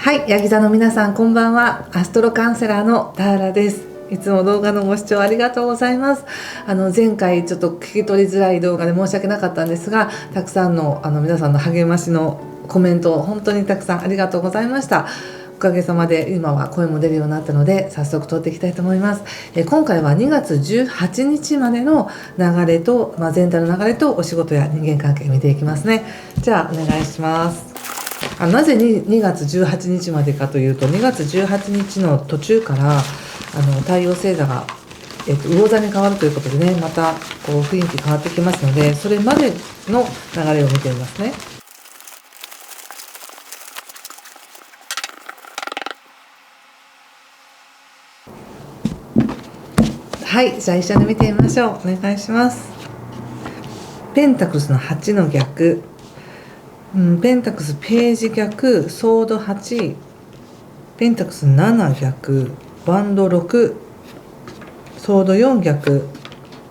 はい、ヤギ座の皆さんこんばんは。アストロカウンセラーのターラです。いつも動画のご視聴ありがとうございます。前回ちょっと聞き取りづらい動画で申し訳なかったんですが、たくさんの皆さんの励ましのコメント本当にたくさんありがとうございました。おかげさまで今は声も出るようになったので早速撮っていきたいと思います。今回は2月18日までの流れと、全体の流れとお仕事や人間関係見ていきますね。じゃあお願いします。なぜ2月18日までかというと、2月18日の途中から太陽星座が、魚座に変わるということでね、またこう雰囲気変わってきますので、それまでの流れを見てみますね。はい、じゃあ一緒に見てみましょう。お願いします。ペンタクルスの8の逆、ペンタクルスページ逆、ソード8、ペンタクルス7逆、バンド6、ソード4逆、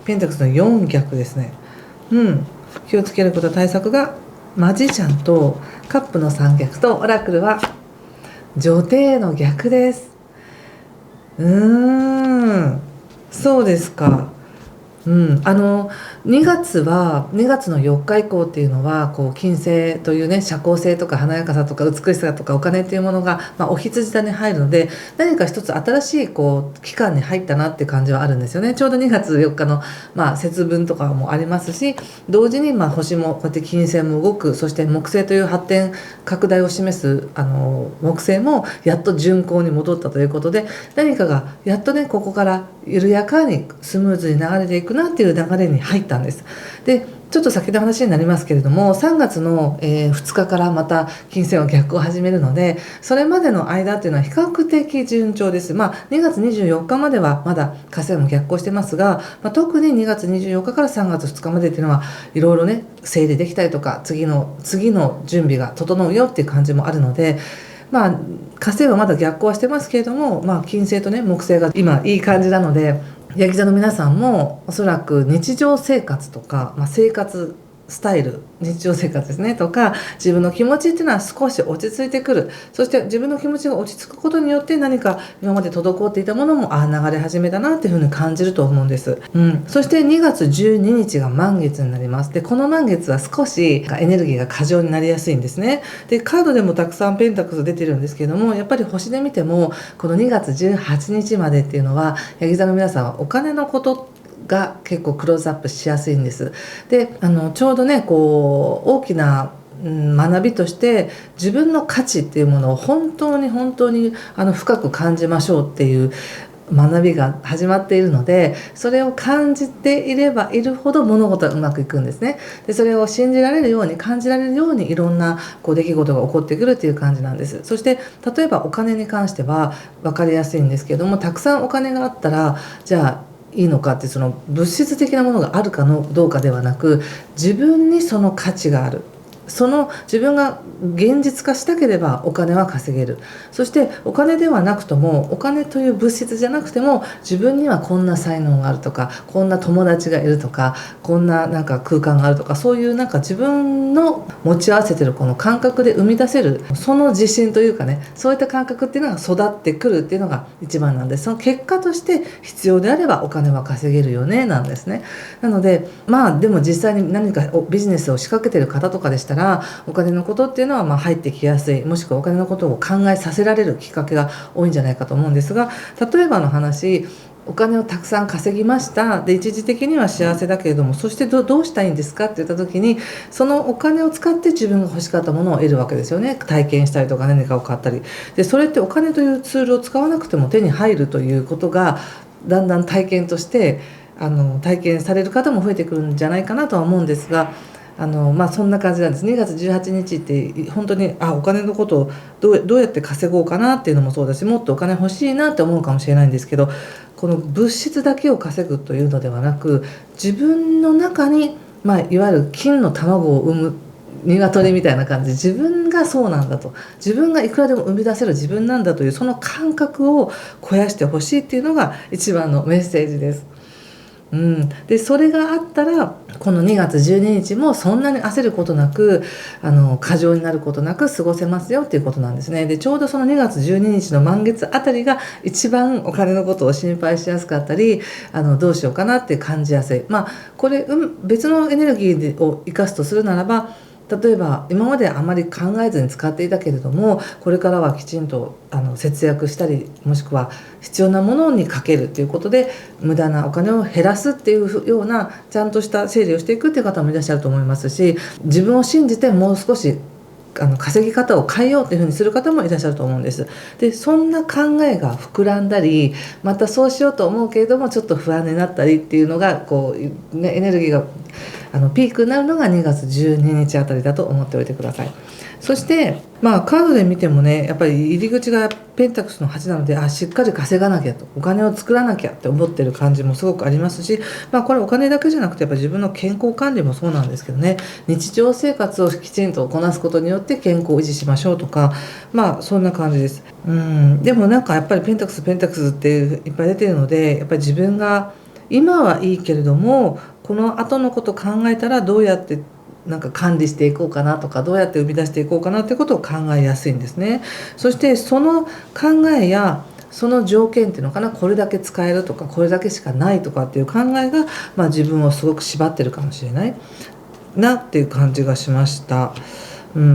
ペンタクルスの4逆ですね。気をつけること、対策がマジシャンとカップの3逆とオラクルは女帝の逆です。そうですか。2月の4日以降っていうのはこう金星というね、社交性とか華やかさとか美しさとかお金っていうものが、お羊座に入るので、何か一つ新しいこう期間に入ったなっていう感じはあるんですよね。ちょうど2月4日の、節分とかもありますし、同時に星もこうやって金星も動く、そして木星という発展拡大を示す木星もやっと巡行に戻ったということで、何かがやっとね、ここから緩やかにスムーズに流れていくなっていう流れに入ったんです。でちょっと先の話になりますけれども、3月の、2日からまた金星は逆を始めるので、それまでの間っていうのは比較的順調です。2月24日まではまだ火星も逆行してますが、特に2月24日から3月2日までっていうのはいろいろね、整理できたりとか次の準備が整うよっていう感じもあるので、火星はまだ逆行はしてますけれども、金星とね木星が今いい感じなので、ヤギ座の皆さんもおそらく日常生活とか、生活スタイル、日常生活ですねとか、自分の気持ちっていうのは少し落ち着いてくる。そして自分の気持ちが落ち着くことによって、何か今まで滞っていたものも流れ始めたなっていうふうに感じると思うんです。そして2月12日が満月になります。でこの満月は少しエネルギーが過剰になりやすいんですね。でカードでもたくさんペンタクルス出てるんですけども、やっぱり星で見てもこの2月18日までっていうのは、ヤギ座の皆さんはお金のことが結構クローズアップしやすいんです。でちょうどね、こう大きな学びとして、自分の価値っていうものを本当に深く感じましょうっていう学びが始まっているので、それを感じていればいるほど物事はうまくいくんですね。でそれを信じられるように、感じられるようにいろんなこう出来事が起こってくるっていう感じなんです。そして例えばお金に関しては分かりやすいんですけども、たくさんお金があったらじゃあいいのかって、その物質的なものがあるかどうかではなく、自分にその価値がある、その自分が現実化したければお金は稼げる。そしてお金ではなくとも、お金という物質じゃなくても、自分にはこんな才能があるとか、こんな友達がいるとか、こんな空間があるとか、そういう自分の持ち合わせてるこの感覚で生み出せる、その自信というかね、そういった感覚っていうのが育ってくるっていうのが一番なんです。その結果として必要であればお金は稼げるよねなんですね。なのででも実際に何かビジネスを仕掛けてる方とかでしたら、お金のことっていうのは入ってきやすい、もしくはお金のことを考えさせられるきっかけが多いんじゃないかと思うんですが、例えばの話、お金をたくさん稼ぎました。で一時的には幸せだけれども、そしてどうしたいんですかって言った時に、そのお金を使って自分が欲しかったものを得るわけですよね。体験したりとか何かを買ったりで、それってお金というツールを使わなくても手に入るということが、だんだん体験として体験される方も増えてくるんじゃないかなとは思うんですが、そんな感じなんです。2月18日って本当にお金のことをどうやって稼ごうかなっていうのもそうだし、もっとお金欲しいなって思うかもしれないんですけど、この物質だけを稼ぐというのではなく、自分の中に、いわゆる金の卵を産む鶏みたいな感じで、自分がそうなんだと、自分がいくらでも生み出せる自分なんだという、その感覚を肥やしてほしいっていうのが一番のメッセージです。でそれがあったらこの2月12日もそんなに焦ることなく過剰になることなく過ごせますよっていうことなんですね。でちょうどその2月12日の満月あたりが一番お金のことを心配しやすかったりどうしようかなって感じやすい。これ、別のエネルギーを生かすとするならば、例えば今まであまり考えずに使っていたけれどもこれからはきちんと節約したりもしくは必要なものにかけるということで無駄なお金を減らすっていうようなちゃんとした整理をしていくっていう方もいらっしゃると思いますし、自分を信じてもう少し稼ぎ方を変えようというふうにする方もいらっしゃると思うんです。でそんな考えが膨らんだりまたそうしようと思うけれどもちょっと不安になったりっていうのがこう、エネルギーがピークになるのが2月12日あたりだと思っておいてください。そしてカードで見てもねやっぱり入り口がペンタクスの8なのでしっかり稼がなきゃとお金を作らなきゃって思ってる感じもすごくありますし、これお金だけじゃなくてやっぱ自分の健康管理もそうなんですけどね、日常生活をきちんとこなすことによって健康を維持しましょうとかそんな感じです。でもやっぱりペンタクスっていっぱい出てるのでやっぱり自分が今はいいけれどもこの後のことを考えたらどうやって管理していこうかなとかどうやって生み出していこうかなってことを考えやすいんですね。そしてその考えやその条件っていうのかな、これだけ使えるとかこれだけしかないとかっていう考えが、自分をすごく縛ってるかもしれないなっていう感じがしました。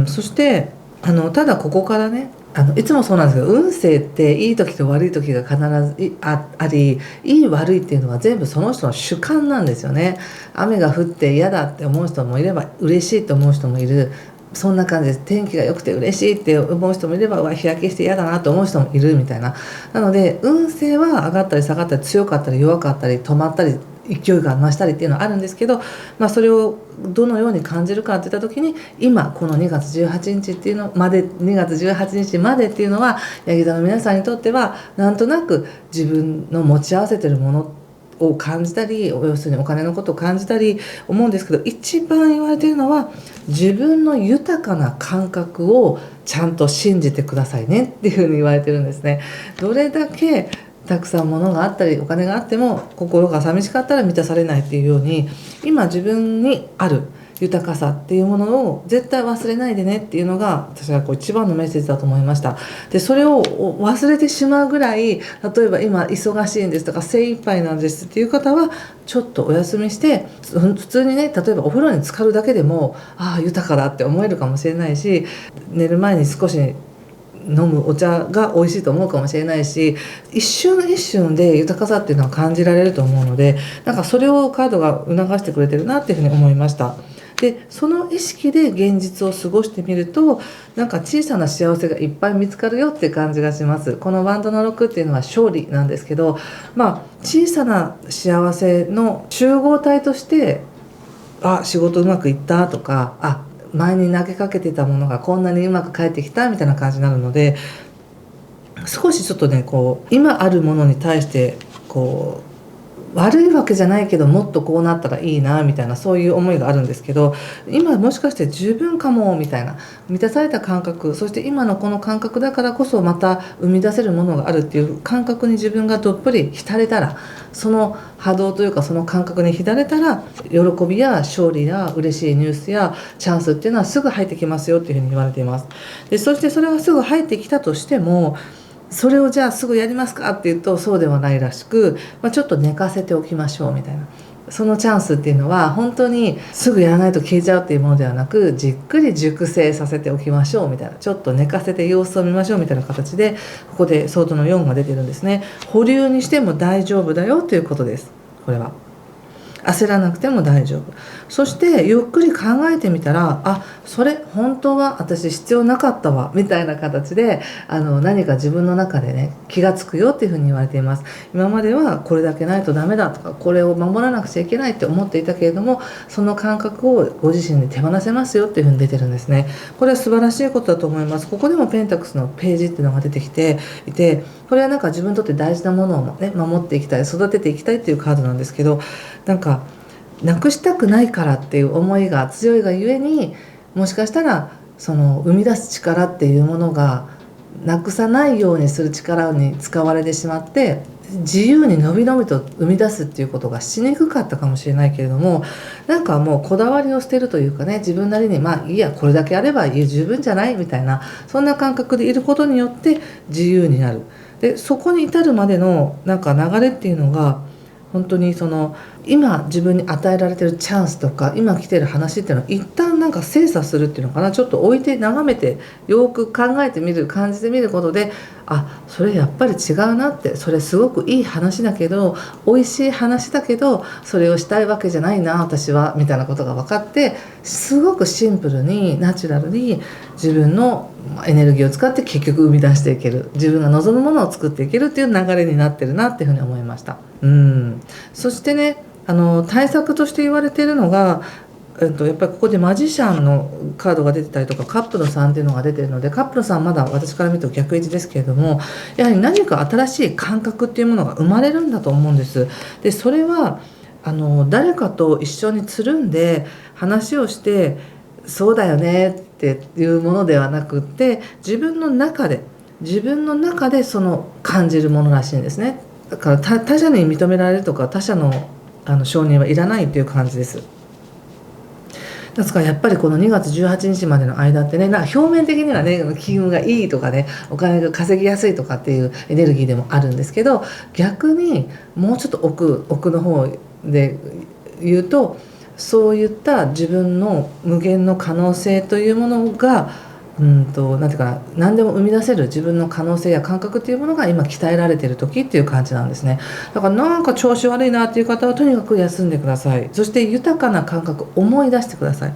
そしてただここからねいつもそうなんですけど運勢っていい時と悪い時が必ずありいい悪いっていうのは全部その人の主観なんですよね。雨が降って嫌だって思う人もいれば嬉しいと思う人もいる、そんな感じです。天気が良くて嬉しいって思う人もいれば日焼けして嫌だなと思う人もいるみたいな。なので運勢は上がったり下がったり強かったり弱かったり止まったり勢いが増したりっていうのはあるんですけど、それをどのように感じるかっていった時に今この2月18日っていうのまで2月18日までっていうのはヤギ座の皆さんにとってはなんとなく自分の持ち合わせてるものを感じたり要するにお金のことを感じたり思うんですけど、一番言われているのは自分の豊かな感覚をちゃんと信じてくださいねっていうふうに言われてるんですね。どれだけたくさん物があったりお金があっても心が寂しかったら満たされないっていうように今自分にある豊かさっていうものを絶対忘れないでねっていうのが私は一番のメッセージだと思いました。でそれを忘れてしまうぐらい例えば今忙しいんですとか精一杯なんですっていう方はちょっとお休みして普通にね例えばお風呂に浸かるだけでも豊かだって思えるかもしれないし、寝る前に少し飲むお茶が美味しいと思うかもしれないし、一瞬一瞬で豊かさっていうのは感じられると思うのでそれをカードが促してくれてるなっていうふうに思いました。でその意識で現実を過ごしてみると小さな幸せがいっぱい見つかるよっていう感じがします。このワンドの6っていうのは勝利なんですけど、小さな幸せの集合体として仕事うまくいったとか前に投げかけてたものがこんなにうまく返ってきたみたいな感じになるので、少しちょっとね今あるものに対して悪いわけじゃないけどもっとこうなったらいいなみたいなそういう思いがあるんですけど、今もしかして十分かもみたいな満たされた感覚、そして今のこの感覚だからこそまた生み出せるものがあるっていう感覚に自分がどっぷり浸れたら、その波動というかその感覚に浸れたら喜びや勝利や嬉しいニュースやチャンスっていうのはすぐ入ってきますよっていうふうに言われています。でそしてそれがすぐ入ってきたとしてもそれをじゃあすぐやりますかっていうとそうではないらしく、ちょっと寝かせておきましょうみたいな、そのチャンスっていうのは本当にすぐやらないと消えちゃうっていうものではなくじっくり熟成させておきましょうみたいな、ちょっと寝かせて様子を見ましょうみたいな形でここでソードの4が出てるんですね。保留にしても大丈夫だよということです。これは焦らなくても大丈夫。そしてゆっくり考えてみたらそれ本当は私必要なかったわみたいな形で何か自分の中でね気がつくよっていうふうに言われています。今まではこれだけないとダメだとかこれを守らなくちゃいけないって思っていたけれどもその感覚をご自身で手放せますよっていうふうに出てるんですね。これは素晴らしいことだと思います。ここでもペンタクスのページっていうのが出てきていて、これは自分にとって大事なものをね守っていきたい育てていきたいっていうカードなんですけど、なくしたくないからっていう思いが強いがゆえにもしかしたらその生み出す力っていうものがなくさないようにする力に使われてしまって自由にのびのびと生み出すっていうことがしにくかったかもしれないけれども、なんかもうこだわりを捨てるというかね、自分なりにまあいいや、これだけあれば十分じゃないみたいな、そんな感覚でいることによって自由になる。でそこに至るまでのなんか流れっていうのが、本当にその今自分に与えられてるチャンスとか今来てる話っていうのを一旦なんか精査するっていうのかな、ちょっと置いて眺めてよく考えてみる、感じてみることで、あ、それやっぱり違うなって、それすごくいい話だけど、美味しい話だけどそれをしたいわけじゃないな私は、みたいなことが分かって、すごくシンプルにナチュラルに自分のエネルギーを使って結局生み出していける、自分が望むものを作っていけるっていう流れになってるなっていうふうに思いました。そしてね、対策として言われているのが、やっぱりここでマジシャンのカードが出てたりとかカップル3っていうのが出てるので、カップルさんまだ私から見ると逆位置ですけれども、やはり何か新しい感覚っていうものが生まれるんだと思うんです。でそれは誰かと一緒につるんで話をしてそうだよねっていうものではなくって、自分の中でその感じるものらしいんですね。だから他者に認められるとか他者の承認はいらないという感じです。ですからやっぱりこの2月18日までの間ってね、なんか表面的にはね気運がいいとかね、お金が稼ぎやすいとかっていうエネルギーでもあるんですけど、逆にもうちょっと奥の方で言うと、そういった自分の無限の可能性というものがなんていうかな、何でも生み出せる自分の可能性や感覚っていうものが今鍛えられている時っていう感じなんですね。だからなんか調子悪いなっていう方はとにかく休んでください。そして豊かな感覚思い出してください。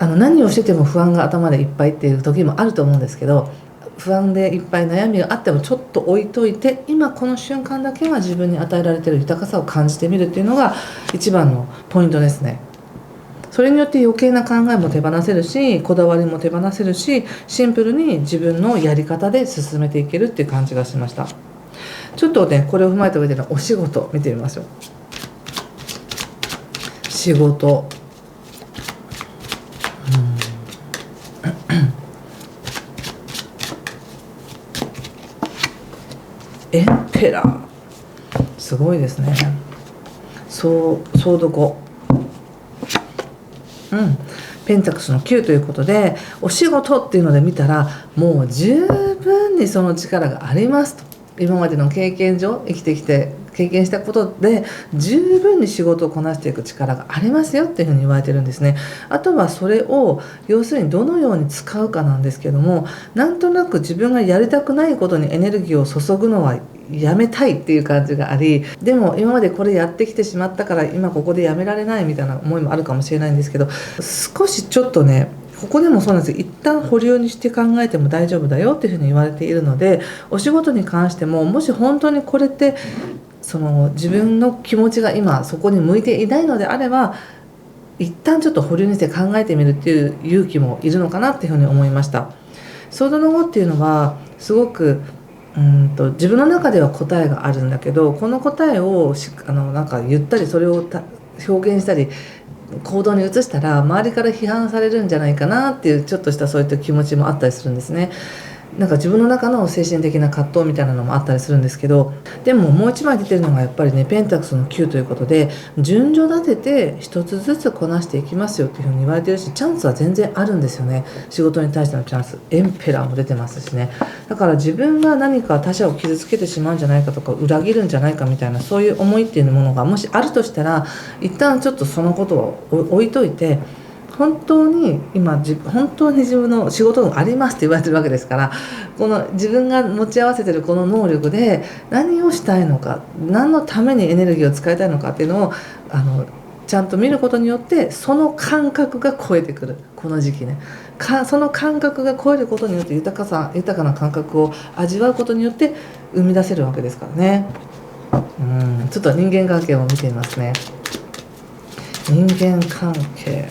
何をしてても不安が頭でいっぱいっていう時もあると思うんですけど、不安でいっぱい悩みがあってもちょっと置いといて、今この瞬間だけは自分に与えられている豊かさを感じてみるっていうのが一番のポイントですね。それによって余計な考えも手放せるし、こだわりも手放せるし、シンプルに自分のやり方で進めていけるっていう感じがしました。ちょっとねこれを踏まえた上でのお仕事見てみましょう。仕事、エンペラー、すごいですね。ソード5、ペンタクスの9ということで、お仕事っていうので見たらもう十分にその力がありますと。今までの経験上生きてきて経験したことで十分に仕事をこなしていく力がありますよっていうふうに言われてるんですね。あとはそれを要するにどのように使うかなんですけども、なんとなく自分がやりたくないことにエネルギーを注ぐのはやめたいっていう感じがあり、でも今までこれやってきてしまったから今ここでやめられないみたいな思いもあるかもしれないんですけど、少しちょっとねここでもそうなんです。一旦保留にして考えても大丈夫だよっていうふうに言われているので、お仕事に関してももし本当にこれってその自分の気持ちが今そこに向いていないのであれば、一旦ちょっと保留にして考えてみるっていう勇気もいるのかなっていうふうに思いました。ソードの5っていうのはすごく自分の中では答えがあるんだけど、この答えをなんか言ったりそれを表現したり行動に移したら周りから批判されるんじゃないかなっていうちょっとしたそういった気持ちもあったりするんですね。なんか自分の中の精神的な葛藤みたいなのもあったりするんですけど、でももう一枚出てるのがやっぱりねペンタクスの9ということで、順序立てて一つずつこなしていきますよっていうふうに言われてるし、チャンスは全然あるんですよね。仕事に対してのチャンス、エンペラーも出てますしね。だから自分が何か他者を傷つけてしまうんじゃないかとか裏切るんじゃないかみたいなそういう思いっていうものがもしあるとしたら、一旦ちょっとそのことを置いといて、本当に自分の仕事がありますって言われてるわけですから、この自分が持ち合わせてるこの能力で何をしたいのか、何のためにエネルギーを使いたいのかっていうのをちゃんと見ることによって、その感覚が超えてくる。この時期ねその感覚が超えることによって豊かな感覚を味わうことによって生み出せるわけですからね。ちょっと人間関係を見てみますね。人間関係、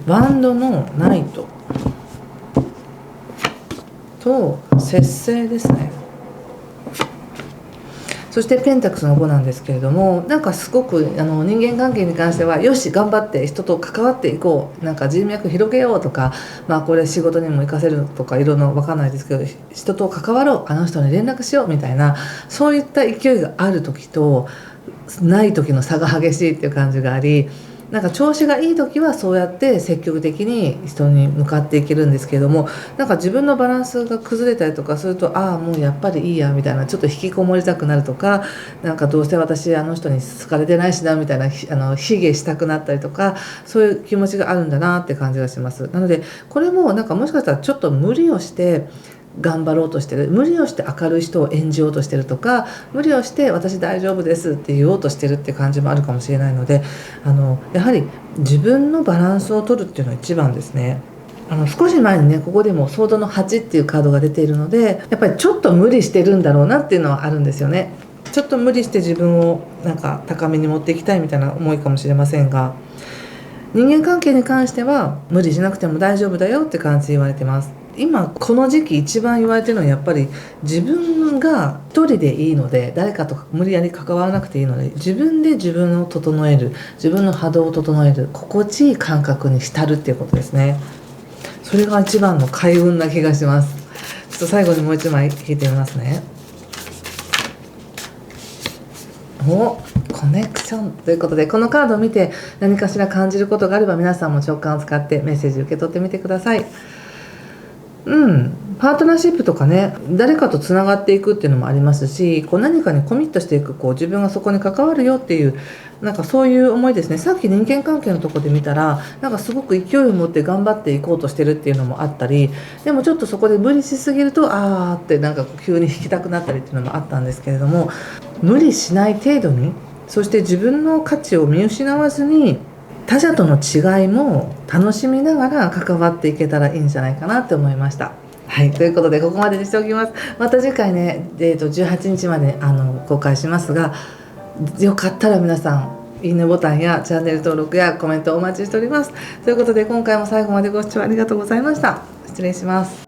ワンドのナイトと節制ですね。そしてペンタクスの5なんですけれども、なんかすごく人間関係に関してはよし頑張って人と関わっていこう、なんか人脈広げようとか、これ仕事にも活かせるとかいろいろ分かんないですけど、人と関わろう、あの人に連絡しようみたいな、そういった勢いがある時とない時の差が激しいっていう感じがあり、なんか調子がいい時はそうやって積極的に人に向かっていけるんですけれども、なんか自分のバランスが崩れたりとかすると、ああもうやっぱりいいやみたいな、ちょっと引きこもりたくなるとか、なんかどうせ私あの人に好かれてないしなみたいな卑下したくなったりとか、そういう気持ちがあるんだなって感じがします。なのでこれもなんかもしかしたらちょっと無理をして頑張ろうとしてる、無理をして明るい人を演じようとしてるとか、無理をして私大丈夫ですって言おうとしてるって感じもあるかもしれないので、やはり自分のバランスを取るっていうのが一番ですね。少し前にねここでもソードの8っていうカードが出ているので、やっぱりちょっと無理してるんだろうなっていうのはあるんですよね。ちょっと無理して自分をなんか高めに持っていきたいみたいな思いかもしれませんが、人間関係に関しては無理しなくても大丈夫だよって感じで言われてます。今この時期一番言われてるのはやっぱり自分が一人でいいので、誰かと無理やり関わらなくていいので、自分で自分を整える、自分の波動を整える、心地いい感覚に浸るっていうことですね。それが一番の開運な気がします。ちょっと最後にもう一枚引いてみますね。コネクションということで、このカードを見て何かしら感じることがあれば、皆さんも直感を使ってメッセージ受け取ってみてください。パートナーシップとかね、誰かとつながっていくっていうのもありますし、何かにコミットしていく、自分がそこに関わるよっていう、なんかそういう思いですね。さっき人間関係のところで見たら、なんかすごく勢いを持って頑張っていこうとしてるっていうのもあったり、でもちょっとそこで無理しすぎるとってなんか急に引きたくなったりっていうのもあったんですけれども、無理しない程度に、そして自分の価値を見失わずに、他者との違いも楽しみながら関わっていけたらいいんじゃないかなって思いました。はい、ということでここまでにしておきます。また次回ね、18日まで公開しますが、よかったら皆さんいいねボタンやチャンネル登録やコメントお待ちしております。ということで今回も最後までご視聴ありがとうございました。失礼します。